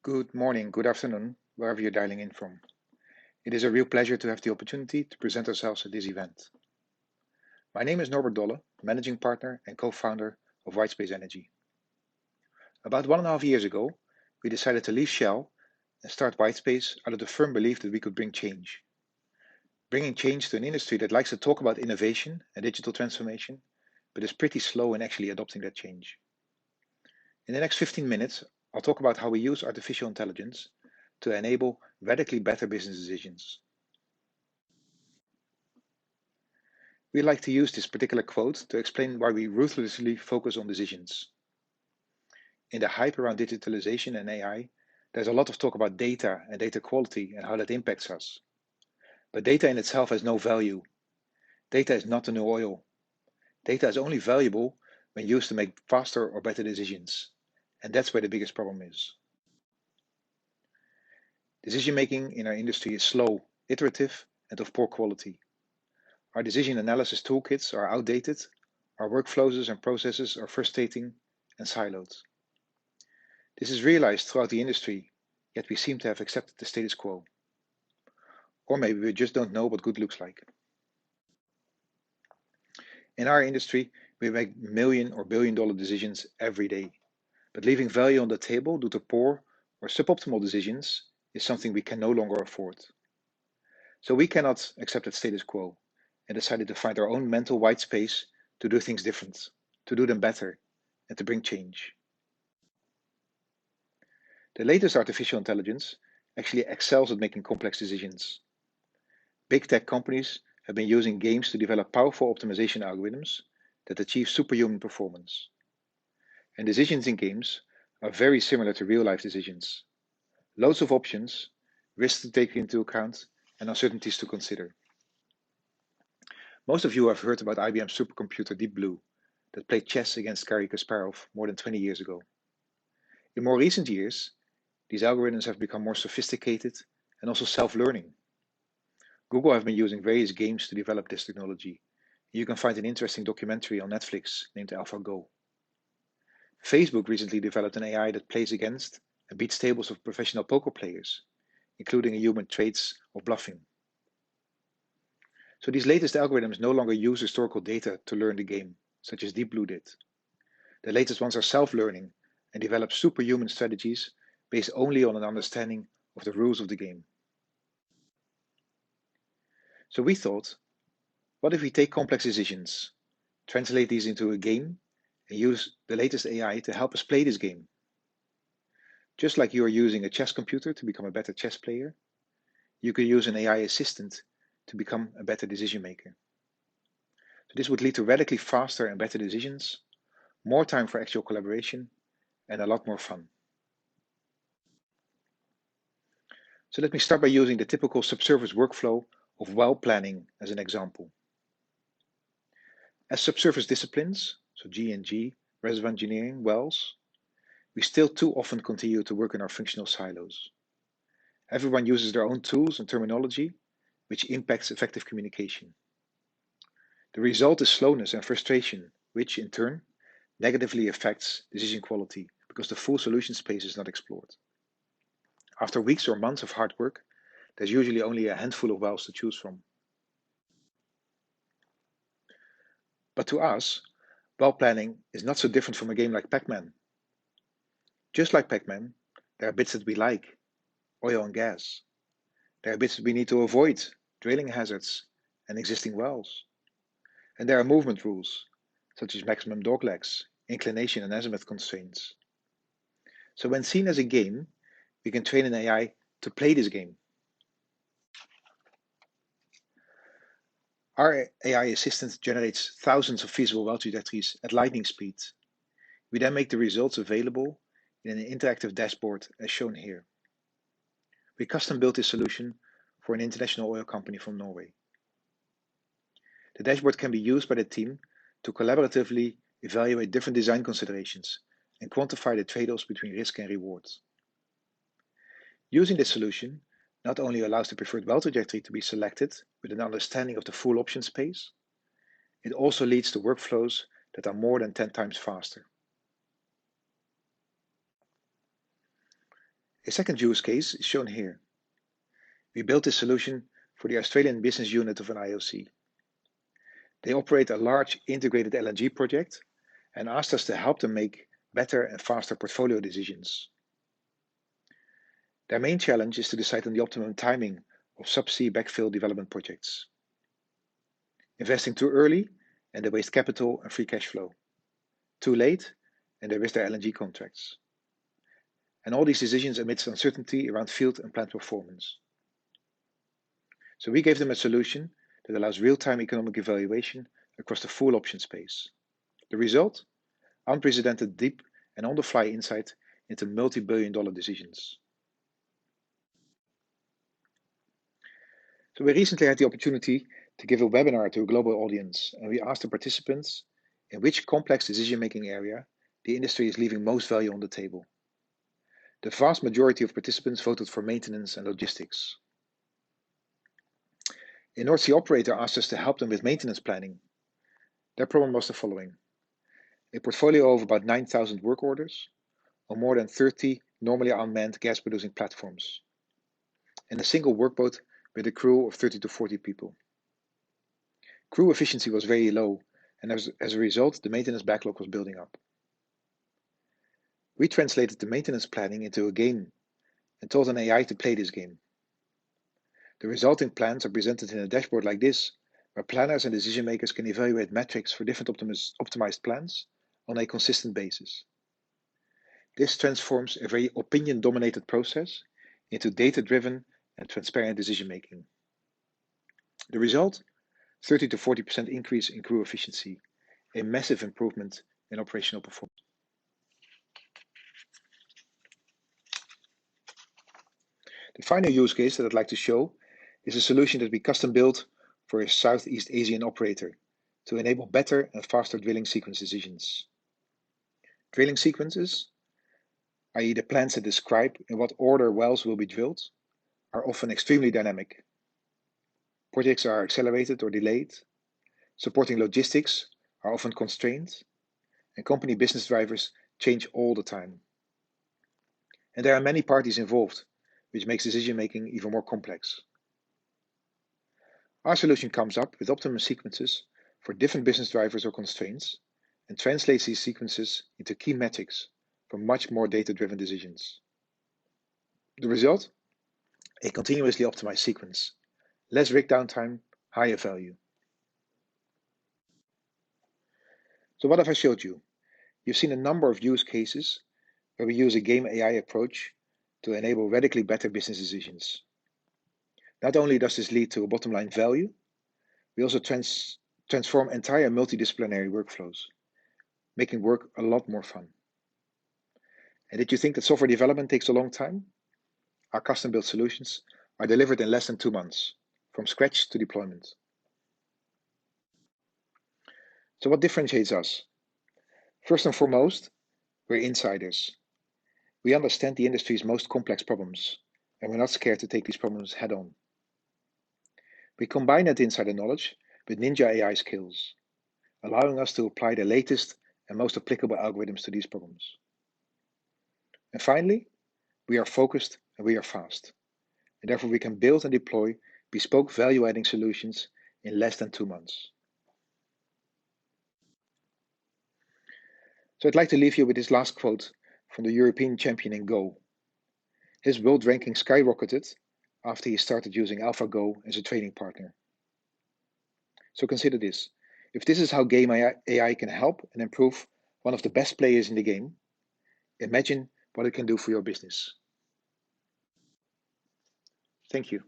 Good morning, good afternoon, wherever you're dialing in from. It is a real pleasure to have the opportunity to present ourselves at this event. My name is Norbert Dolle, managing partner and co-founder of WhiteSpace Energy. About 1.5 years ago, we decided to leave Shell and start WhiteSpace out of the firm belief that we could bring change. Bringing change to an industry that likes to talk about innovation and digital transformation, but is pretty slow in actually adopting that change. In the next 15 minutes, I'll talk about how we use artificial intelligence to enable radically better business decisions. We like to use this particular quote to explain why we ruthlessly focus on decisions. In the hype around digitalization and AI, there's a lot of talk about data and data quality and how that impacts us. But data in itself has no value. Data is not the new oil. Data is only valuable when used to make faster or better decisions. And that's where the biggest problem is. Decision making in our industry is slow, iterative, and of poor quality. Our decision analysis toolkits are outdated, our workflows and processes are frustrating and siloed. This is realized throughout the industry, yet we seem to have accepted the status quo. Or maybe we just don't know what good looks like. In our industry, we make million or billion-dollar decisions every day. But leaving value on the table due to poor or suboptimal decisions is something we can no longer afford. So we cannot accept that status quo and decided to find our own mental white space to do things different, to do them better, and to bring change. The latest artificial intelligence actually excels at making complex decisions. Big tech companies have been using games to develop powerful optimization algorithms that achieve superhuman performance. And decisions in games are very similar to real-life decisions. Loads of options, risks to take into account, and uncertainties to consider. Most of you have heard about IBM's supercomputer Deep Blue that played chess against Garry Kasparov more than 20 years ago. In more recent years, these algorithms have become more sophisticated and also self-learning. Google have been using various games to develop this technology. You can find an interesting documentary on Netflix named AlphaGo. Facebook recently developed an AI that plays against and beats tables of professional poker players, including human traits of bluffing. So these latest algorithms no longer use historical data to learn the game, such as Deep Blue did. The latest ones are self-learning and develop superhuman strategies based only on an understanding of the rules of the game. So we thought, what if we take complex decisions, translate these into a game, and use the latest AI to help us play this game? Just like you are using a chess computer to become a better chess player, you could use an AI assistant to become a better decision maker. So this would lead to radically faster and better decisions, more time for actual collaboration, and a lot more fun. So let me start by using the typical subsurface workflow of well planning as an example. As subsurface disciplines, so G&G, reservoir engineering, wells, we still too often continue to work in our functional silos. Everyone uses their own tools and terminology, which impacts effective communication. The result is slowness and frustration, which in turn negatively affects decision quality because the full solution space is not explored. After weeks or months of hard work, there's usually only a handful of wells to choose from. But to us, well planning is not so different from a game like Pac-Man. Just like Pac-Man, there are bits that we like, oil and gas. There are bits that we need to avoid, drilling hazards and existing wells. And there are movement rules, such as maximum doglegs, inclination and azimuth constraints. So when seen as a game, we can train an AI to play this game. Our AI assistant generates thousands of feasible well trajectories at lightning speed. We then make the results available in an interactive dashboard as shown here. We custom built this solution for an international oil company from Norway. The dashboard can be used by the team to collaboratively evaluate different design considerations and quantify the trade-offs between risk and rewards. Using this solution not only allows the preferred well trajectory to be selected with an understanding of the full option space, it also leads to workflows that are more than 10 times faster. A second use case is shown here. We built this solution for the Australian business unit of an IOC. They operate a large integrated LNG project and asked us to help them make better and faster portfolio decisions. Their main challenge is to decide on the optimum timing of subsea backfill development projects. Investing too early and they waste capital and free cash flow. Too late and they risk their LNG contracts. And all these decisions amidst uncertainty around field and plant performance. So we gave them a solution that allows real-time economic evaluation across the full option space. The result? Unprecedented deep and on-the-fly insight into multi-billion-dollar decisions. So we recently had the opportunity to give a webinar to a global audience, and we asked the participants in which complex decision-making area the industry is leaving most value on the table. The vast majority of participants voted for maintenance and logistics. A North Sea operator asked us to help them with maintenance planning. Their problem was the following: a portfolio of about 9,000 work orders on more than 30 normally unmanned gas-producing platforms, and a single workboat with a crew of 30 to 40 people. Crew efficiency was very low, and as a result, the maintenance backlog was building up. We translated the maintenance planning into a game and told an AI to play this game. The resulting plans are presented in a dashboard like this, where planners and decision makers can evaluate metrics for different optimized plans on a consistent basis. This transforms a very opinion-dominated process into data-driven and transparent decision-making. The result? 30 to 40% increase in crew efficiency, a massive improvement in operational performance. The final use case that I'd like to show is a solution that we custom built for a Southeast Asian operator to enable better and faster drilling sequence decisions. Drilling sequences, i.e. the plans that describe in what order wells will be drilled, are often extremely dynamic. Projects are accelerated or delayed, supporting logistics are often constrained, and company business drivers change all the time. And there are many parties involved, which makes decision-making even more complex. Our solution comes up with optimum sequences for different business drivers or constraints and translates these sequences into key metrics for much more data-driven decisions. The result? A continuously optimized sequence, less rig downtime, higher value. So what have I showed you? You've seen a number of use cases where we use a game AI approach to enable radically better business decisions. Not only does this lead to a bottom line value, we also transform entire multidisciplinary workflows, making work a lot more fun. And did you think that software development takes a long time? Our custom-built solutions are delivered in less than 2 months, from scratch to deployment. So what differentiates us? First and foremost, we're insiders. We understand the industry's most complex problems, and we're not scared to take these problems head on. We combine that insider knowledge with Ninja AI skills, allowing us to apply the latest and most applicable algorithms to these problems. And finally, we are focused and we are fast, and therefore we can build and deploy bespoke value-adding solutions in less than 2 months. So I'd like to leave you with this last quote from the European champion in Go. His world ranking skyrocketed after he started using AlphaGo as a training partner. So consider this. If this is how game AI can help and improve one of the best players in the game, imagine what it can do for your business. Thank you.